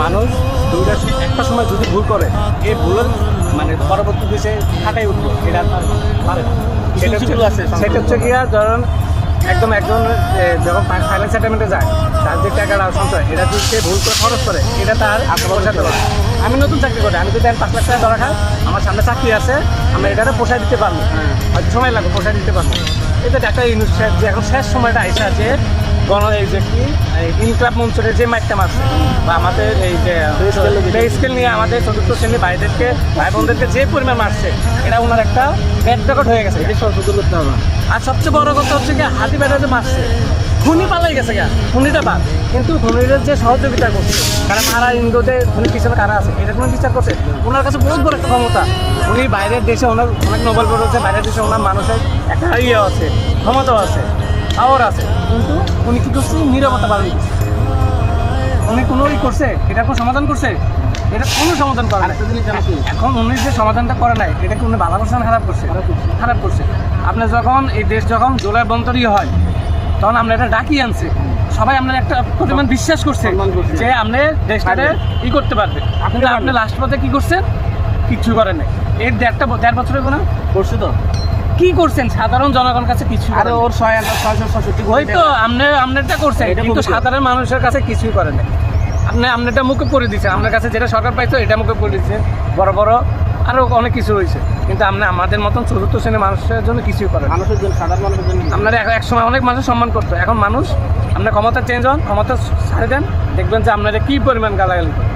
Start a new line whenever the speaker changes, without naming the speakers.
মানুষ দুইটা একটা সময় যদি ভুল করে এই ভুলের মানে পরবর্তী দেশে খাটাই উঠবো এটা তার পারে না। সেটা হচ্ছে গিয়া ধরুন একদম একজন যখন ফাইন্যান্স সেটেলমেন্টে যায় তার যে টাকাটা সঞ্চয় এটা যদি সে ভুল করে খরচ করে এটা তার পোষাতে পারে। আমি নতুন চাকরি করি, আমি যদি 5 লাখ টাকা ধরা খাই, আমার সামনে চাকরি আছে, আমরা এটাতে পোষায় দিতে পারবো, হয়তো সময় লাগবে পোষায় দিতে পারবো। এটা একটা ইনভেস্ট যে এখন শেষ সময়টা আইসা যে এই যে কি ইনক্লাব মঞ্চের যে মাইকটা মারছে বা আমাদের এই যে স্কেল নিয়ে আমাদের চতুর্থ শ্রেণী ভাইদেরকে ভাই বোনদেরকে যে পরিমাণ মারছে এটা ওনার একটা ব্যাড রেকর্ড হয়ে গেছে। করতে হবে। আর সবচেয়ে বড় কথা হচ্ছে কি হাতি ব্যাটা যে মারছে খুনি পালাই গেছে গা, খুনিটা বাদ, কিন্তু খুনিদের যে সহযোগিতা করছে কারণ তারা ইন্দোতে খুনি পিছনে কারা আছে এটা কোনো বিচার করছে। ওনার কাছে বহুত বড় একটা ক্ষমতা, উনি বাইরের দেশে ওনার অনেক নোবেল পেয়েছে, বাইরের দেশে ওনার মানুষের একটা ইয়ে আছে, ক্ষমতাও আছে, পাওয়ার আছে, কিন্তু উনি কী করছে নীরবতা পালন করছে। উনি কোনো করছে এটা কোনো সমাধান করছে, এটা কোনো সমাধান করে না। এখন উনি যে সমাধানটা করে নাই এটা কি উনি ভালো করছে না খারাপ করছে? খারাপ করছে। আপনার যখন এই দেশ যখন জুলাই বন্তরই হয় তখন আমরা এটা ডাকি আনছি, সবাই আপনার একটা পরিমাণ বিশ্বাস করছে যে আপনি দেশটাকে করতে পারবে। আপনি লাস্ট পথে কী করছেন? কিচ্ছু করেন নাই। এর দেড় বছরের কোনো করছে তো কি করছেন সাধারণ জনগণের কাছে কিছু? আরে ওর 666 ওই তো আপনারটা করছেন, কিন্তু সাধারণ মানুষের কাছে কিছুই করে নাই। আপনারটা মুখে পড়ে দিচ্ছে, আপনার কাছে যেটা সরকার পাইতো এটা মুখে পড়ে দিচ্ছে, বড় বড় আরও অনেক কিছু হয়েছে, কিন্তু আপনি আমাদের মতন চতুর্থ শ্রেণীর মানুষের জন্য কিছুই করেন। মানুষের জন্য সাধারণ মানুষের জন্য আপনারা এক সময় অনেক মানুষ সম্মান করতো, এখন মানুষ আপনার ক্ষমতা চেঞ্জ হন, ক্ষমতা ছাড়ে দেন, দেখবেন যে আপনারা কী পরিমাণ গালাগালি করেন।